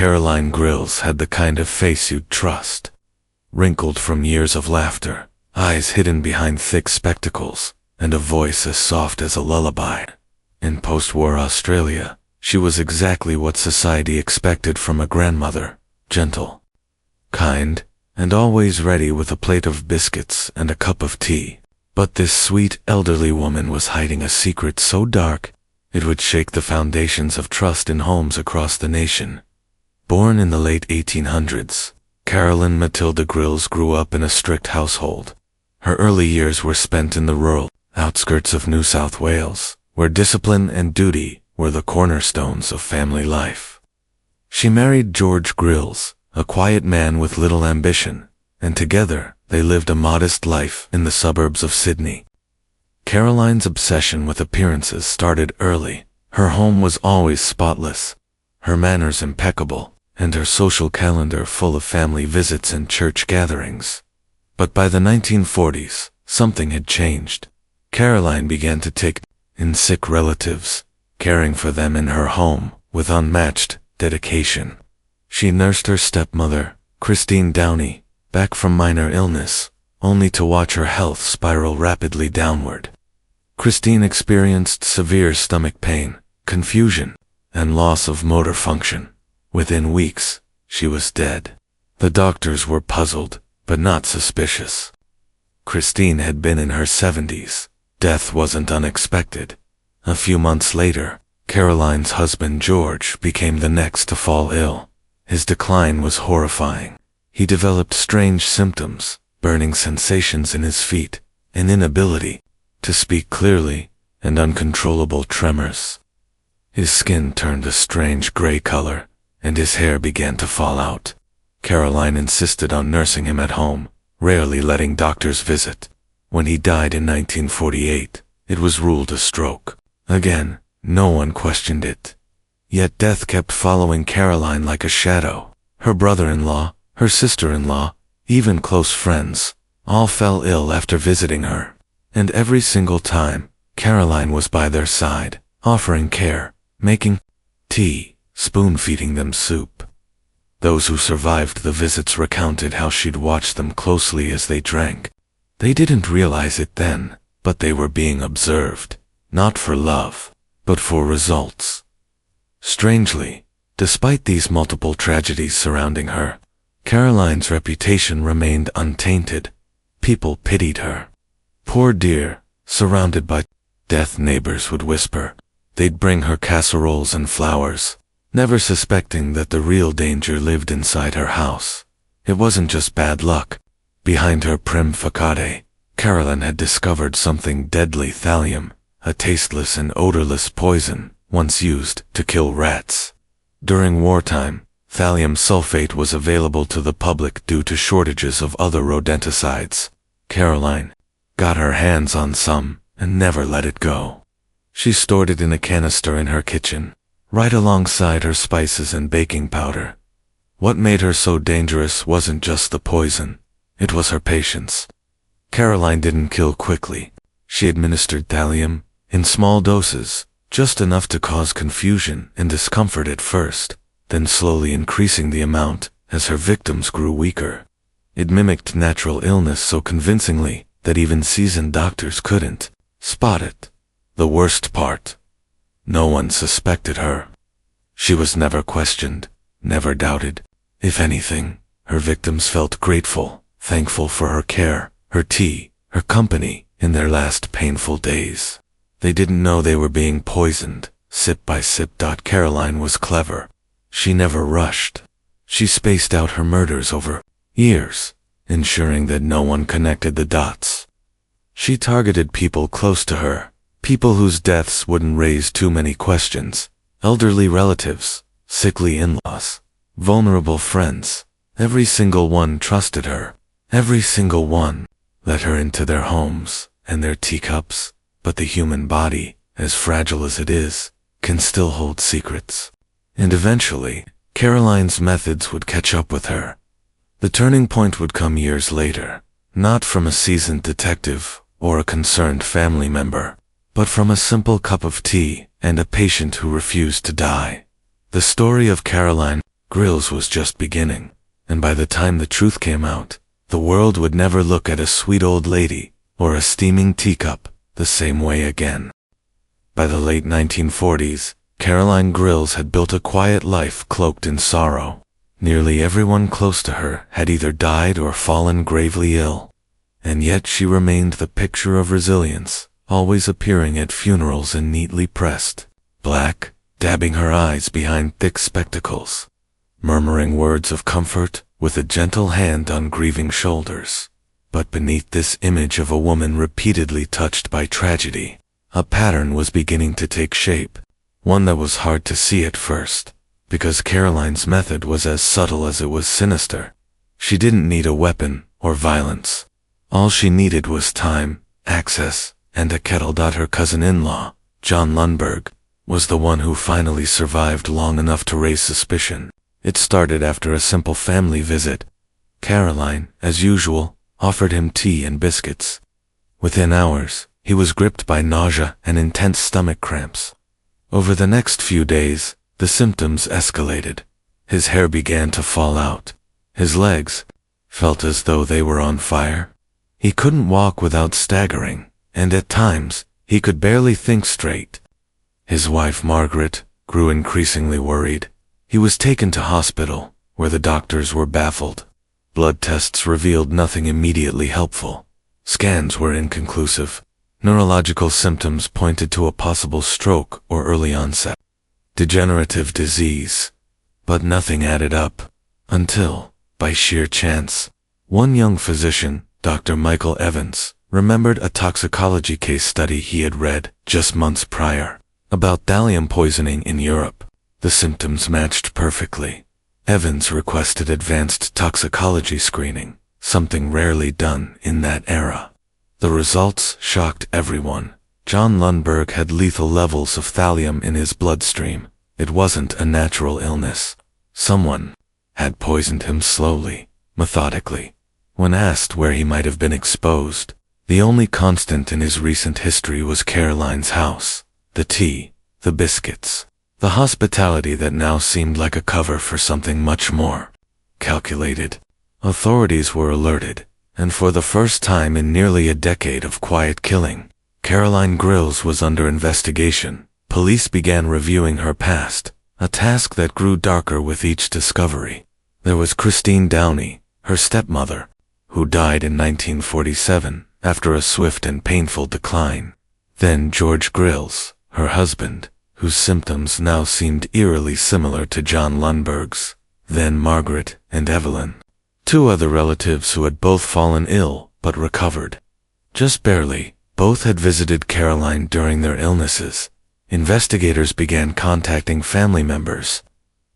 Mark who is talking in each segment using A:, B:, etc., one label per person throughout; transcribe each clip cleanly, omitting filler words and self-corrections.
A: Caroline Grills had the kind of face you'd trust. Wrinkled from years of laughter, eyes hidden behind thick spectacles, and a voice as soft as a lullaby. In post-war Australia, she was exactly what society expected from a grandmother: gentle, kind, and always ready with a plate of biscuits and a cup of tea. But this sweet elderly woman was hiding a secret so dark, it would shake the foundations of trust in homes across the nation. Born in the late 1800s, Caroline Matilda Grills grew up in a strict household. Her early years were spent in the rural outskirts of New South Wales, where discipline and duty were the cornerstones of family life. She married George Grills, a quiet man with little ambition, and together they lived a modest life in the suburbs of Sydney. Caroline's obsession with appearances started early. Her home was always spotless, her manners impeccable, and her social calendar full of family visits and church gatherings. But by the 1940s, something had changed. Caroline began to take in sick relatives, caring for them in her home with unmatched dedication. She nursed her stepmother, Christine Downey, back from minor illness, only to watch her health spiral rapidly downward. Christine experienced severe stomach pain, confusion, and loss of motor function. Within weeks, she was dead. The doctors were puzzled, but not suspicious. Christine had been in her 70s. Death wasn't unexpected. A few months later, Caroline's husband George became the next to fall ill. His decline was horrifying. He developed strange symptoms, burning sensations in his feet, an inability to speak clearly, and uncontrollable tremors. His skin turned a strange gray color, and his hair began to fall out. Caroline insisted on nursing him at home, rarely letting doctors visit. When he died in 1948, it was ruled a stroke. Again, no one questioned it. Yet death kept following Caroline like a shadow. Her brother-in-law, her sister-in-law, even close friends, all fell ill after visiting her. And every single time, Caroline was by their side, offering care, making tea, spoon-feeding them soup. Those who survived the visits recounted how she'd watch them closely as they drank. They didn't realize it then, but they were being observed, not for love, but for results. Strangely, despite these multiple tragedies surrounding her, Caroline's reputation remained untainted. People pitied her. Poor dear, surrounded by death, neighbors would whisper. They'd bring her casseroles and flowers, never suspecting that the real danger lived inside her house. It wasn't just bad luck. Behind her prim facade, Caroline had discovered something deadly: thallium, a tasteless and odorless poison once used to kill rats. During wartime, thallium sulfate was available to the public due to shortages of other rodenticides. Caroline got her hands on some and never let it go. She stored it in a canister in her kitchen, right alongside her spices and baking powder. What made her so dangerous wasn't just the poison, it was her patience. Caroline didn't kill quickly. She administered thallium in small doses, just enough to cause confusion and discomfort at first, then slowly increasing the amount as her victims grew weaker. It mimicked natural illness so convincingly that even seasoned doctors couldn't spot it. The worst part: no one suspected her. She was never questioned, never doubted. If anything, her victims felt grateful, thankful for her care, her tea, her company in their last painful days. They didn't know they were being poisoned, sip by sip. Caroline was clever. She never rushed. She spaced out her murders over years, ensuring that no one connected the dots. She targeted people close to her, people whose deaths wouldn't raise too many questions: elderly relatives, sickly in-laws, vulnerable friends. Every single one trusted her. Every single one let her into their homes and their teacups. But the human body, as fragile as it is, can still hold secrets. And eventually, Caroline's methods would catch up with her. The turning point would come years later, not from a seasoned detective or a concerned family member, but from a simple cup of tea and a patient who refused to die. The story of Caroline Grills was just beginning, and by the time the truth came out, the world would never look at a sweet old lady or a steaming teacup the same way again. By the late 1940s, Caroline Grills had built a quiet life cloaked in sorrow. Nearly everyone close to her had either died or fallen gravely ill, and yet she remained the picture of resilience, always appearing at funerals in neatly pressed black, dabbing her eyes behind thick spectacles, murmuring words of comfort with a gentle hand on grieving shoulders. But beneath this image of a woman repeatedly touched by tragedy, a pattern was beginning to take shape, one that was hard to see at first, because Caroline's method was as subtle as it was sinister. She didn't need a weapon or violence. All she needed was time, access, and a kettle. Her cousin-in-law, John Lundberg, was the one who finally survived long enough to raise suspicion. It started after a simple family visit. Caroline, as usual, offered him tea and biscuits. Within hours, he was gripped by nausea and intense stomach cramps. Over the next few days, the symptoms escalated. His hair began to fall out. His legs felt as though they were on fire. He couldn't walk without staggering, and at times, he could barely think straight. His wife, Margaret, grew increasingly worried. He was taken to hospital, where the doctors were baffled. Blood tests revealed nothing immediately helpful. Scans were inconclusive. Neurological symptoms pointed to a possible stroke or early onset degenerative disease. But nothing added up, until, by sheer chance, one young physician, Dr. Michael Evans, remembered a toxicology case study he had read just months prior about thallium poisoning in Europe. The symptoms matched perfectly. Evans requested advanced toxicology screening, something rarely done in that era. The results shocked everyone. John Lundberg had lethal levels of thallium in his bloodstream. It wasn't a natural illness. Someone had poisoned him slowly, methodically. When asked where he might have been exposed, the only constant in his recent history was Caroline's house, the tea, the biscuits, the hospitality that now seemed like a cover for something much more calculated. Authorities were alerted, and for the first time in nearly a decade of quiet killing, Caroline Grills was under investigation. Police began reviewing her past, a task that grew darker with each discovery. There was Christine Downey, her stepmother, who died in 1947 after a swift and painful decline. Then George Grills, her husband, whose symptoms now seemed eerily similar to John Lundberg's. Then Margaret and Evelyn, two other relatives who had both fallen ill but recovered. Just barely. Both had visited Caroline during their illnesses. Investigators began contacting family members,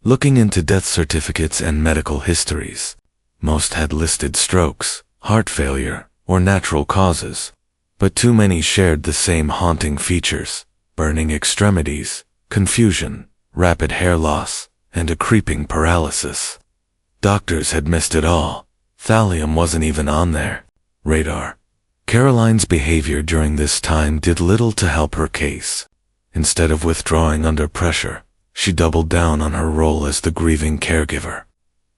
A: looking into death certificates and medical histories. Most had listed strokes, heart failure, or natural causes, but too many shared the same haunting features: burning extremities, confusion, rapid hair loss, and a creeping paralysis. Doctors had missed it all. Thallium wasn't even on their radar. Caroline's behavior during this time did little to help her case. Instead of withdrawing under pressure, she doubled down on her role as the grieving caregiver.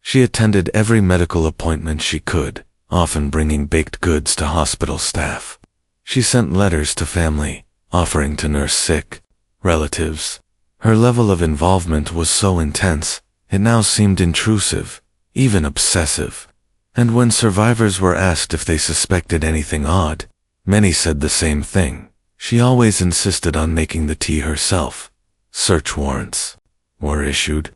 A: She attended every medical appointment she could, often bringing baked goods to hospital staff. She sent letters to family, offering to nurse sick relatives. Her level of involvement was so intense, it now seemed intrusive, even obsessive. And when survivors were asked if they suspected anything odd, many said the same thing. She always insisted on making the tea herself. Search warrants were issued.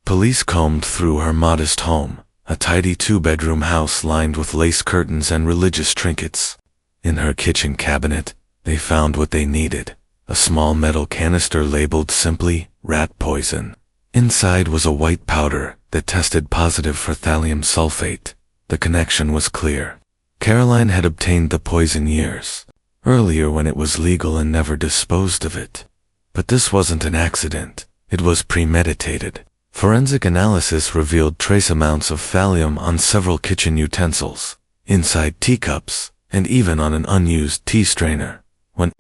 A: Police combed through her modest home, a tidy two-bedroom house lined with lace curtains and religious trinkets. In her kitchen cabinet, they found what they needed: a small metal canister labeled simply rat poison. Inside was a white powder that tested positive for thallium sulfate. The connection was clear. Caroline had obtained the poison years earlier when it was legal and never disposed of it. But this wasn't an accident. It was premeditated. Forensic analysis revealed trace amounts of thallium on several kitchen utensils, inside teacups, and even on an unused tea strainer. When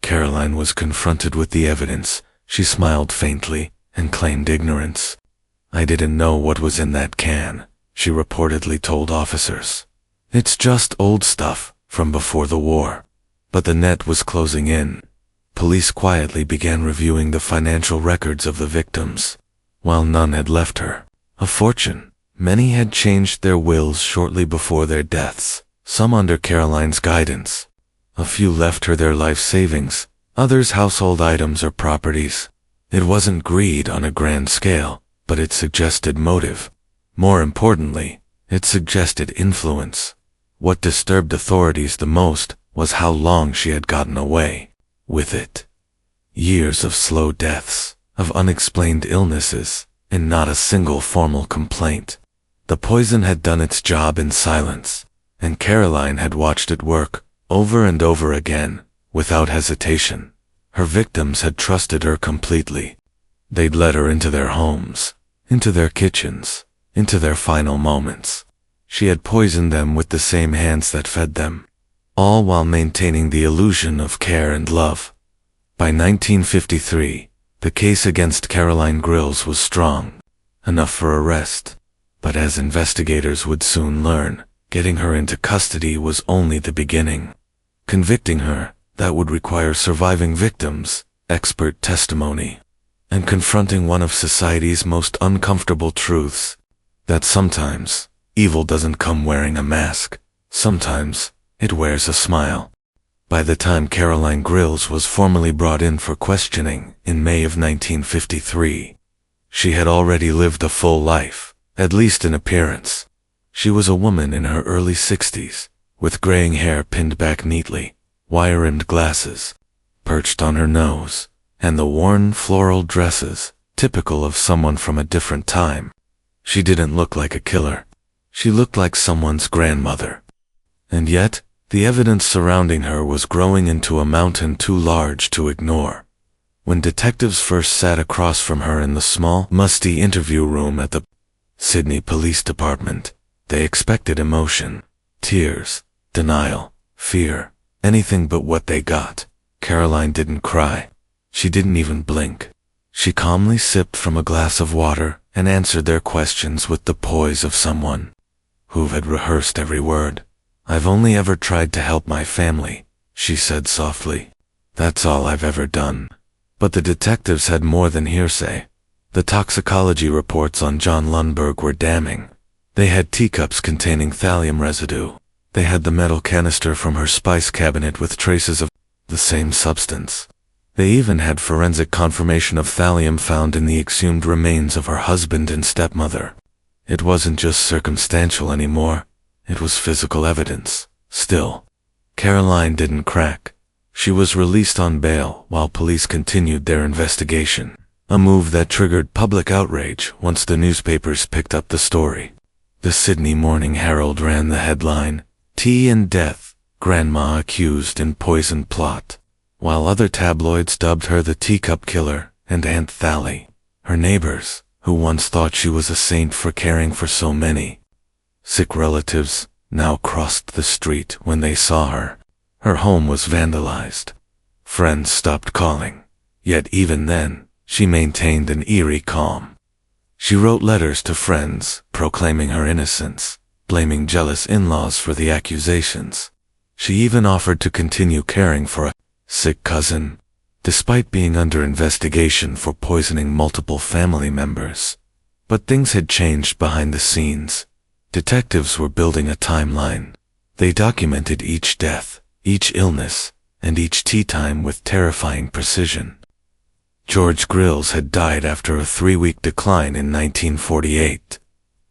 A: Caroline was confronted with the evidence, she smiled faintly and claimed ignorance. "I didn't know what was in that can," she reportedly told officers. "It's just old stuff from before the war." But the net was closing in. Police quietly began reviewing the financial records of the victims. While none had left her a fortune, many had changed their wills shortly before their deaths, some under Caroline's guidance. A few left her their life savings, others household items or properties. It wasn't greed on a grand scale, but it suggested motive. More importantly, it suggested influence. What disturbed authorities the most was how long she had gotten away with it. Years of slow deaths, of unexplained illnesses, and not a single formal complaint. The poison had done its job in silence, and Caroline had watched it work over and over again, without hesitation. Her victims had trusted her completely. They'd let her into their homes, into their kitchens, into their final moments. She had poisoned them with the same hands that fed them, all while maintaining the illusion of care and love. By 1953, the case against Caroline Grills was strong, enough for arrest. But as investigators would soon learn, getting her into custody was only the beginning. Convicting her, that would require surviving victims, expert testimony, and confronting one of society's most uncomfortable truths, that sometimes evil doesn't come wearing a mask. Sometimes it wears a smile. By the time Caroline Grills was formally brought in for questioning in May of 1953, she had already lived a full life, at least in appearance. She was a woman in her early 60s, with graying hair pinned back neatly, wire-rimmed glasses perched on her nose, and the worn floral dresses typical of someone from a different time. She didn't look like a killer. She looked like someone's grandmother. And yet, the evidence surrounding her was growing into a mountain too large to ignore. When detectives first sat across from her in the small, musty interview room at the Sydney Police Department, they expected emotion, tears, denial, fear, anything but what they got. Caroline didn't cry. She didn't even blink. She calmly sipped from a glass of water and answered their questions with the poise of someone who had rehearsed every word. "I've only ever tried to help my family," she said softly. "That's all I've ever done." But the detectives had more than hearsay. The toxicology reports on John Lundberg were damning. They had teacups containing thallium residue. They had the metal canister from her spice cabinet with traces of the same substance. They even had forensic confirmation of thallium found in the exhumed remains of her husband and stepmother. It wasn't just circumstantial anymore. It was physical evidence. Still, Caroline didn't crack. She was released on bail while police continued their investigation, a move that triggered public outrage once the newspapers picked up the story. The Sydney Morning Herald ran the headline, "Tea and Death, Grandma Accused in Poison Plot," while other tabloids dubbed her the Teacup Killer and Aunt Thally. Her neighbors, who once thought she was a saint for caring for so many sick relatives, now crossed the street when they saw her. Her home was vandalized. Friends stopped calling. Yet even then, she maintained an eerie calm. She wrote letters to friends, proclaiming her innocence, blaming jealous in-laws for the accusations. She even offered to continue caring for a sick cousin, despite being under investigation for poisoning multiple family members. But things had changed behind the scenes. Detectives were building a timeline. They documented each death, each illness, and each tea time with terrifying precision. George Grills had died after a 3-week decline in 1948.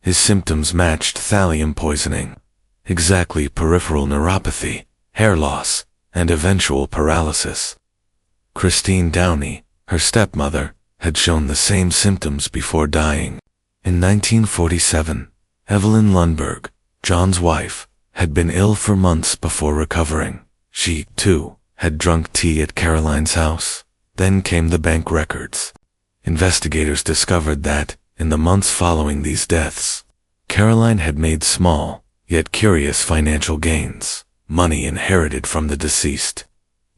A: His symptoms matched thallium poisoning. Exactly peripheral neuropathy, hair loss, and eventual paralysis. Christine Downey, her stepmother, had shown the same symptoms before dying. In 1947, Evelyn Lundberg, John's wife, had been ill for months before recovering. She, too, had drunk tea at Caroline's house. Then came the bank records. Investigators discovered that, in the months following these deaths, Caroline had made small, yet curious financial gains, money inherited from the deceased.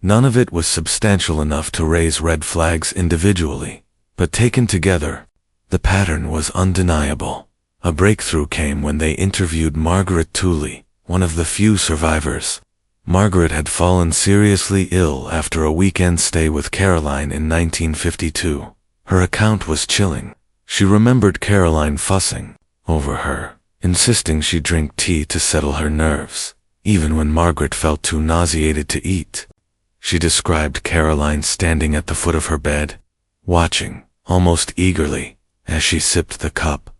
A: None of it was substantial enough to raise red flags individually, but taken together, The pattern was undeniable. A breakthrough came when they interviewed Margaret Tooley, one of the few survivors. Margaret had fallen seriously ill after a weekend stay with Caroline in 1952. Her account was chilling. She remembered Caroline fussing over her, insisting she drink tea to settle her nerves, even when Margaret felt too nauseated to eat. She described Caroline standing at the foot of her bed, watching, almost eagerly, as she sipped the cup.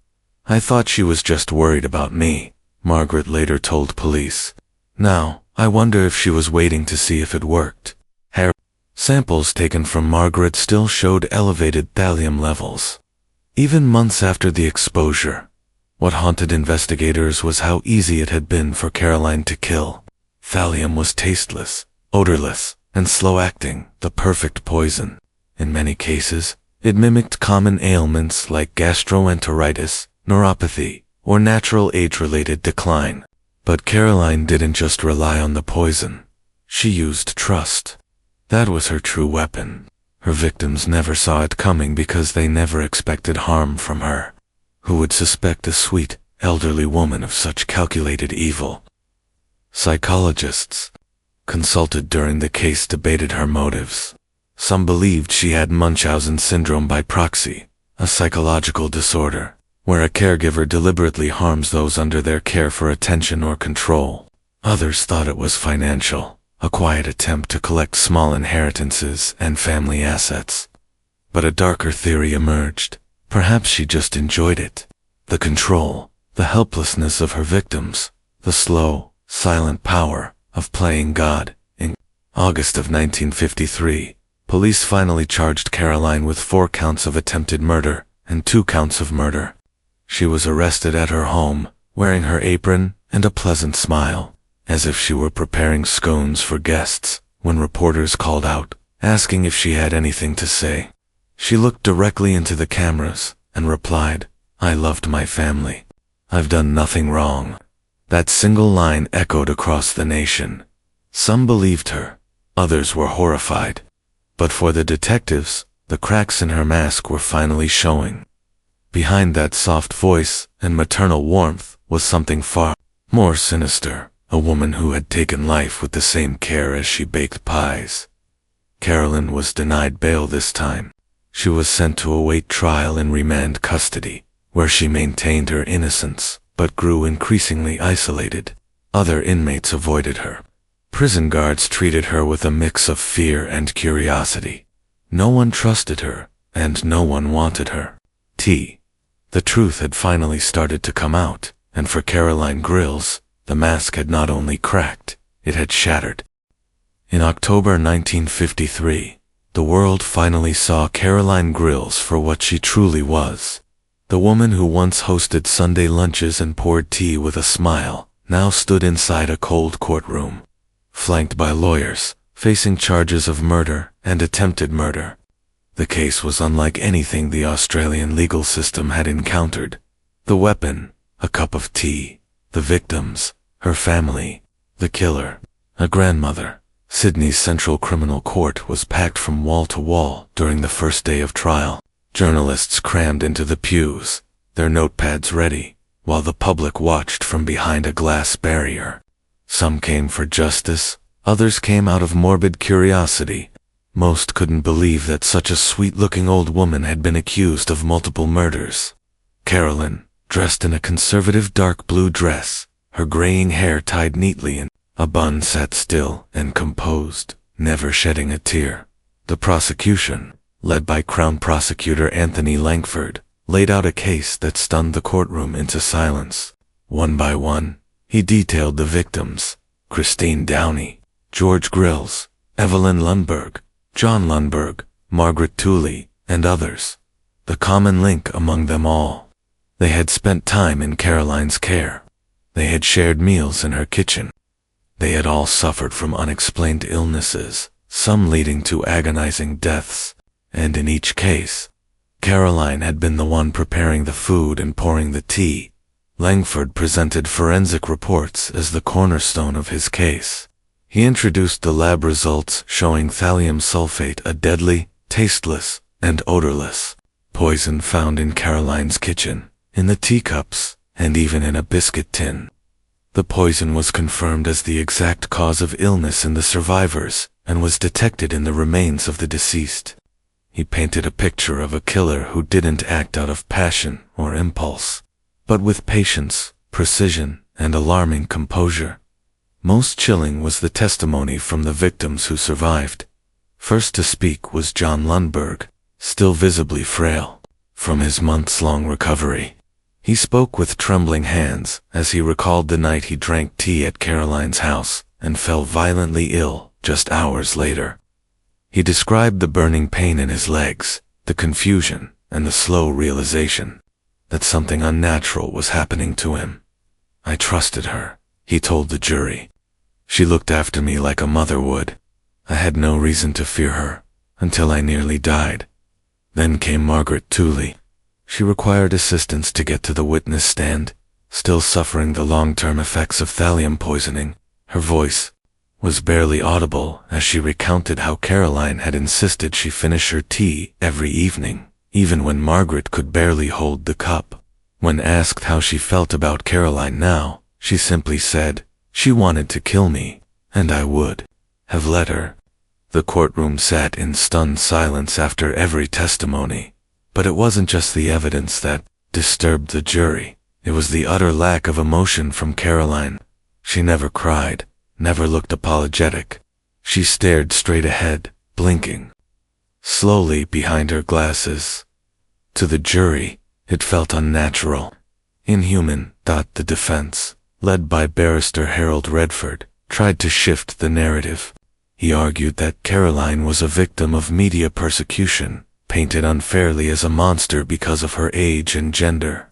A: "I thought she was just worried about me," Margaret later told police. "Now, I wonder if she was waiting to see if it worked." Samples taken from Margaret still showed elevated thallium levels, even months after the exposure. What haunted investigators was how easy it had been for Caroline to kill. Thallium was tasteless, odorless, and slow-acting, the perfect poison. In many cases, it mimicked common ailments like gastroenteritis, neuropathy, or natural age-related decline. But Caroline didn't just rely on the poison. She used trust. That was her true weapon. Her victims never saw it coming because they never expected harm from her. Who would suspect a sweet, elderly woman of such calculated evil? Psychologists consulted during the case debated her motives. Some believed she had Munchausen syndrome by proxy, a psychological disorder, where a caregiver deliberately harms those under their care for attention or control. Others thought it was financial, a quiet attempt to collect small inheritances and family assets. But a darker theory emerged. Perhaps she just enjoyed it. The control, the helplessness of her victims, the slow, silent power of playing God. In August of 1953, police finally charged Caroline with 4 counts of attempted murder and 2 counts of murder. She was arrested at her home, wearing her apron and a pleasant smile, as if she were preparing scones for guests, when reporters called out, asking if she had anything to say. She looked directly into the cameras and replied, "I loved my family. I've done nothing wrong." That single line echoed across the nation. Some believed her, others were horrified. But for the detectives, the cracks in her mask were finally showing. Behind that soft voice and maternal warmth was something far more sinister, a woman who had taken life with the same care as she baked pies. Carolyn was denied bail this time. She was sent to await trial in remand custody, where she maintained her innocence, but grew increasingly isolated. Other inmates avoided her. Prison guards treated her with a mix of fear and curiosity. No one trusted her, and no one wanted her. The truth had finally started to come out, and for Caroline Grills, the mask had not only cracked, it had shattered. In October 1953, the world finally saw Caroline Grills for what she truly was. The woman who once hosted Sunday lunches and poured tea with a smile, now stood inside a cold courtroom, flanked by lawyers, facing charges of murder and attempted murder. The case was unlike anything the Australian legal system had encountered. The weapon, a cup of tea. The victims, her family. The killer, a grandmother. Sydney's Central Criminal Court was packed from wall to wall during the first day of trial. Journalists crammed into the pews, their notepads ready, while the public watched from behind a glass barrier. Some came for justice, others came out of morbid curiosity. Most couldn't believe that such a sweet-looking old woman had been accused of multiple murders. Carolyn, dressed in a conservative dark blue dress, her graying hair tied neatly in a bun, sat still and composed, never shedding a tear. The prosecution, led by Crown Prosecutor Anthony Langford, laid out a case that stunned the courtroom into silence. One by one, he detailed the victims: Christine Downey, George Grills, Evelyn Lundberg, John Lundberg, Margaret Tooley, and others. The common link among them all: they had spent time in Caroline's care. They had shared meals in her kitchen. They had all suffered from unexplained illnesses, some leading to agonizing deaths, and in each case, Caroline had been the one preparing the food and pouring the tea. Langford presented forensic reports as the cornerstone of his case. He introduced the lab results showing thallium sulfate, a deadly, tasteless, and odorless Poison found in Caroline's kitchen, in the teacups, and even in a biscuit tin. The poison was confirmed as the exact cause of illness in the survivors and was detected in the remains of the deceased. He painted a picture of a killer who didn't act out of passion or impulse, but with patience, precision, and alarming composure. Most chilling was the testimony from the victims who survived. First to speak was John Lundberg, still visibly frail from his months-long recovery. He spoke with trembling hands as he recalled the night he drank tea at Caroline's house and fell violently ill just hours later. He described the burning pain in his legs, the confusion, and the slow realization that something unnatural was happening to him. "I trusted her," he told the jury. "She looked after me like a mother would. I had no reason to fear her until I nearly died." Then came Margaret Tooley. She required assistance to get to the witness stand, still suffering the long-term effects of thallium poisoning. Her voice was barely audible as she recounted how Caroline had insisted she finish her tea every evening, even when Margaret could barely hold the cup. When asked how she felt about Caroline now, she simply said, "She wanted to kill me, and I would have let her." The courtroom sat in stunned silence after every testimony. But it wasn't just the evidence that disturbed the jury. It was the utter lack of emotion from Caroline. She never cried, never looked apologetic. She stared straight ahead, blinking slowly behind her glasses. To the jury, it felt unnatural, inhuman. The defense, led by barrister Harold Redford, tried to shift the narrative. He argued that Caroline was a victim of media persecution, painted unfairly as a monster because of her age and gender.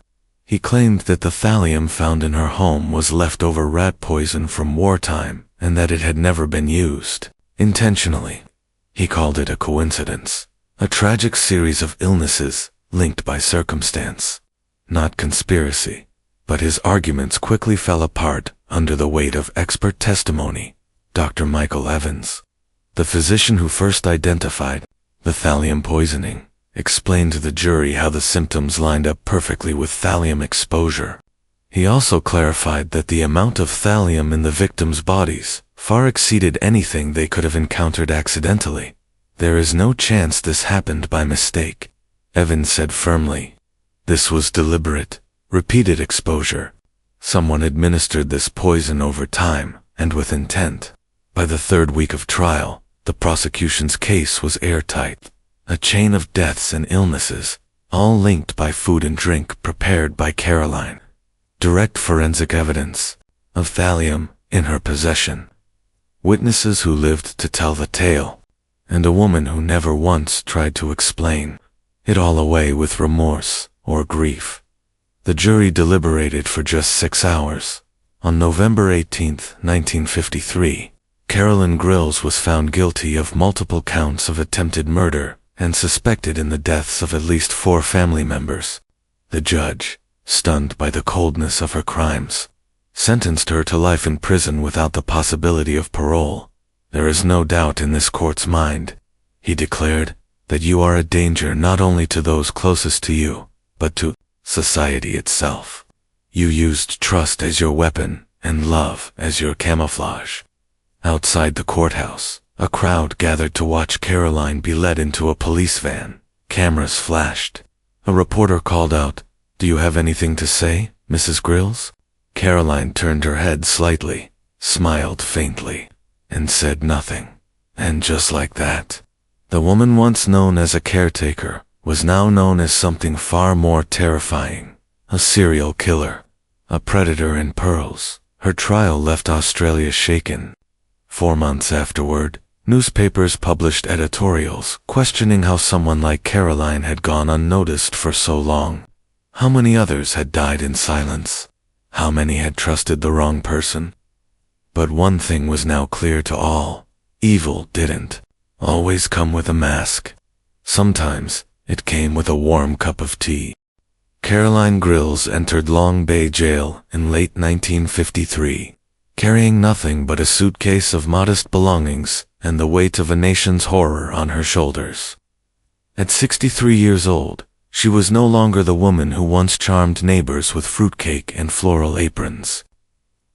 A: He claimed that the thallium found in her home was leftover rat poison from wartime and that it had never been used intentionally. He called it a coincidence, a tragic series of illnesses linked by circumstance, not conspiracy. But his arguments quickly fell apart under the weight of expert testimony. Dr. Michael Evans, the physician who first identified the thallium poisoning, explained to the jury how the symptoms lined up perfectly with thallium exposure. He also clarified that the amount of thallium in the victims' bodies far exceeded anything they could have encountered accidentally. "There is no chance this happened by mistake," Evans said firmly. "This was deliberate, repeated exposure. Someone administered this poison over time and with intent." By the third week of trial, the prosecution's case was airtight. A chain of deaths and illnesses, all linked by food and drink prepared by Caroline. Direct forensic evidence of thallium in her possession. Witnesses who lived to tell the tale, and a woman who never once tried to explain it all away with remorse or grief. The jury deliberated for just 6 hours. On November 18, 1953, Carolyn Grills was found guilty of multiple counts of attempted murder and suspected in the deaths of at least 4 family members. The judge, stunned by the coldness of her crimes, sentenced her to life in prison without the possibility of parole. "There is no doubt in this court's mind," he declared, "that you are a danger not only to those closest to you, but to society itself. You used trust as your weapon and love as your camouflage." Outside the courthouse, a crowd gathered to watch Caroline be led into a police van. Cameras flashed. A reporter called out, "Do you have anything to say, Mrs. Grills?" Caroline turned her head slightly, smiled faintly, and said nothing. And just like that, the woman once known as a caretaker was now known as something far more terrifying. A serial killer, a predator in pearls. Her trial left Australia shaken. 4 months afterward, newspapers published editorials questioning how someone like Caroline had gone unnoticed for so long. How many others had died in silence? How many had trusted the wrong person? But one thing was now clear to all. Evil didn't always come with a mask. Sometimes it came with a warm cup of tea. Caroline Grills entered Long Bay Jail in late 1953, carrying nothing but a suitcase of modest belongings and the weight of a nation's horror on her shoulders. At 63 years old, She was no longer the woman who once charmed neighbors with fruitcake and floral aprons.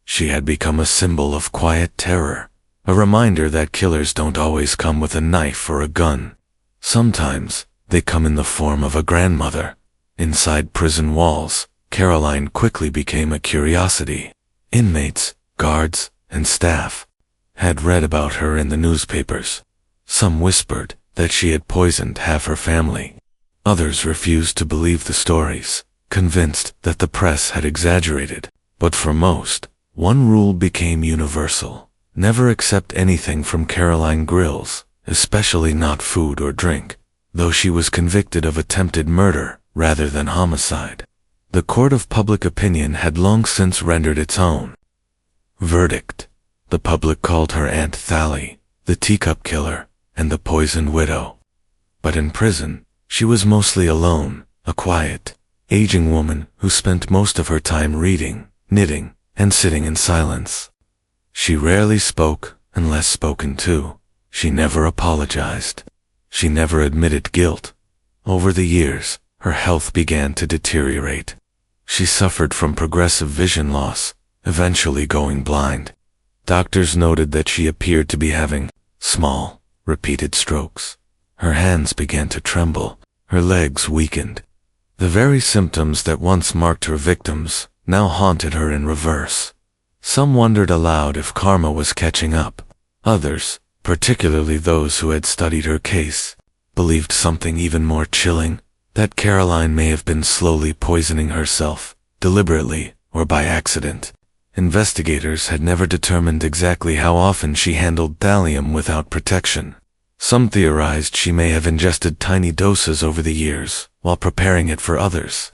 A: She had become a symbol of quiet terror, a reminder that killers don't always come with a knife or a gun. Sometimes, they come in the form of a grandmother. Inside prison walls, Caroline quickly became a curiosity. Inmates, guards, and staff had read about her in the newspapers. Some whispered that she had poisoned half her family. Others refused to believe the stories, convinced that the press had exaggerated. But for most, one rule became universal: never accept anything from Caroline Grills, especially not food or drink, though she was convicted of attempted murder rather than homicide. The court of public opinion had long since rendered its own verdict. The public called her Aunt Thallie, the teacup killer, and the poisoned widow. But in prison, she was mostly alone, a quiet, aging woman who spent most of her time reading, knitting, and sitting in silence. She rarely spoke, unless spoken to. She never apologized. She never admitted guilt. Over the years, her health began to deteriorate. She suffered from progressive vision loss, eventually going blind. Doctors noted that she appeared to be having small, repeated strokes. Her hands began to tremble, her legs weakened. The very symptoms that once marked her victims now haunted her in reverse. Some wondered aloud if karma was catching up. Others, particularly those who had studied her case, believed something even more chilling, that Caroline may have been slowly poisoning herself, deliberately or by accident. Investigators had never determined exactly how often she handled thallium without protection. Some theorized she may have ingested tiny doses over the years, while preparing it for others.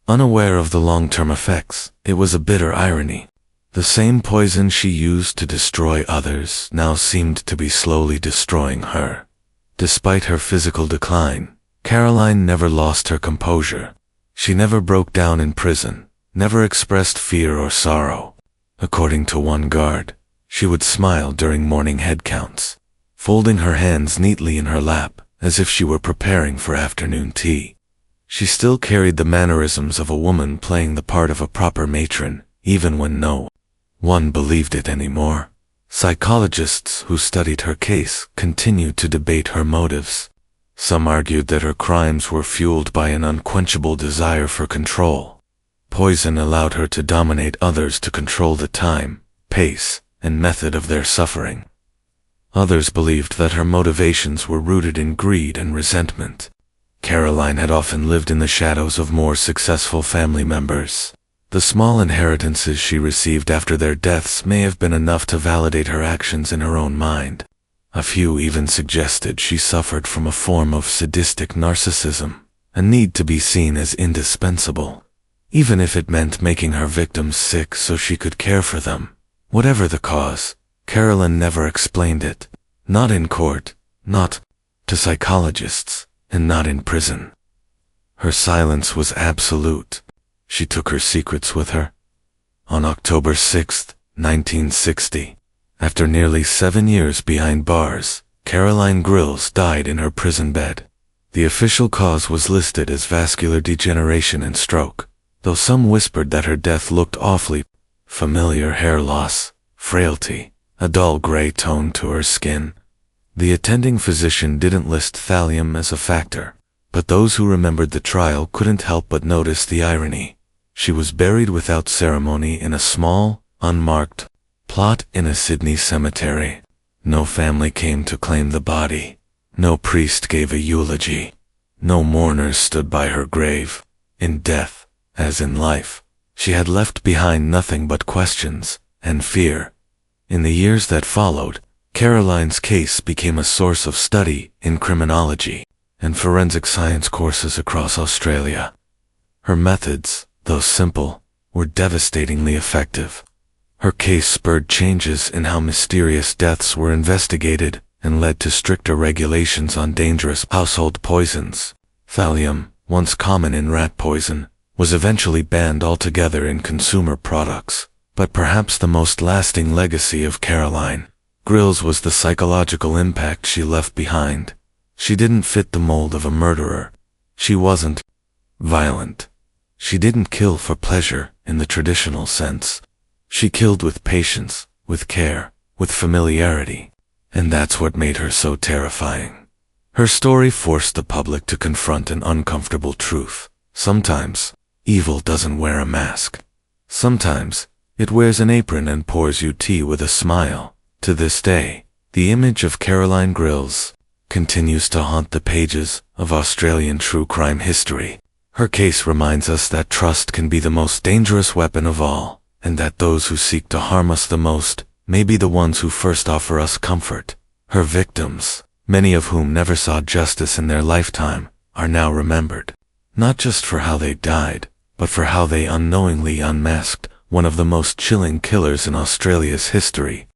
A: Unaware of the long-term effects, it was a bitter irony. The same poison she used to destroy others now seemed to be slowly destroying her. Despite her physical decline, Caroline never lost her composure. She never broke down in prison, never expressed fear or sorrow. According to one guard, she would smile during morning head counts, folding her hands neatly in her lap as if she were preparing for afternoon tea. She still carried the mannerisms of a woman playing the part of a proper matron, even when no one believed it anymore. Psychologists who studied her case continued to debate her motives. Some argued that her crimes were fueled by an unquenchable desire for control. Poison allowed her to dominate others to control the time, pace, and method of their suffering. Others believed that her motivations were rooted in greed and resentment. Caroline had often lived in the shadows of more successful family members. The small inheritances she received after their deaths may have been enough to validate her actions in her own mind. A few even suggested she suffered from a form of sadistic narcissism, a need to be seen as indispensable, even if it meant making her victims sick so she could care for them. Whatever the cause, Caroline never explained it. Not in court, not to psychologists, and not in prison. Her silence was absolute. She took her secrets with her. On October 6, 1960, after nearly 7 years behind bars, Caroline Grills died in her prison bed. The official cause was listed as vascular degeneration and stroke, though some whispered that her death looked awfully familiar: hair loss, frailty, a dull gray tone to her skin. The attending physician didn't list thallium as a factor, but those who remembered the trial couldn't help but notice the irony. She was buried without ceremony in a small, unmarked plot in a Sydney cemetery. No family came to claim the body. No priest gave a eulogy. No mourners stood by her grave. In death, as in life, she had left behind nothing but questions and fear. In the years that followed, Caroline's case became a source of study in criminology and forensic science courses across Australia. Her methods, though simple, were devastatingly effective. Her case spurred changes in how mysterious deaths were investigated and led to stricter regulations on dangerous household poisons. Thallium, once common in rat poison, was eventually banned altogether in consumer products. But perhaps the most lasting legacy of Caroline Grills was the psychological impact she left behind. She didn't fit the mold of a murderer. She wasn't violent. She didn't kill for pleasure in the traditional sense. She killed with patience, with care, with familiarity. And that's what made her so terrifying. Her story forced the public to confront an uncomfortable truth. Sometimes, evil doesn't wear a mask. Sometimes, it wears an apron and pours you tea with a smile. To this day, the image of Caroline Grills continues to haunt the pages of Australian true crime history. Her case reminds us that trust can be the most dangerous weapon of all, and that those who seek to harm us the most may be the ones who first offer us comfort. Her victims, many of whom never saw justice in their lifetime, are now remembered, not just for how they died, but for how they unknowingly unmasked one of the most chilling killers in Australia's history.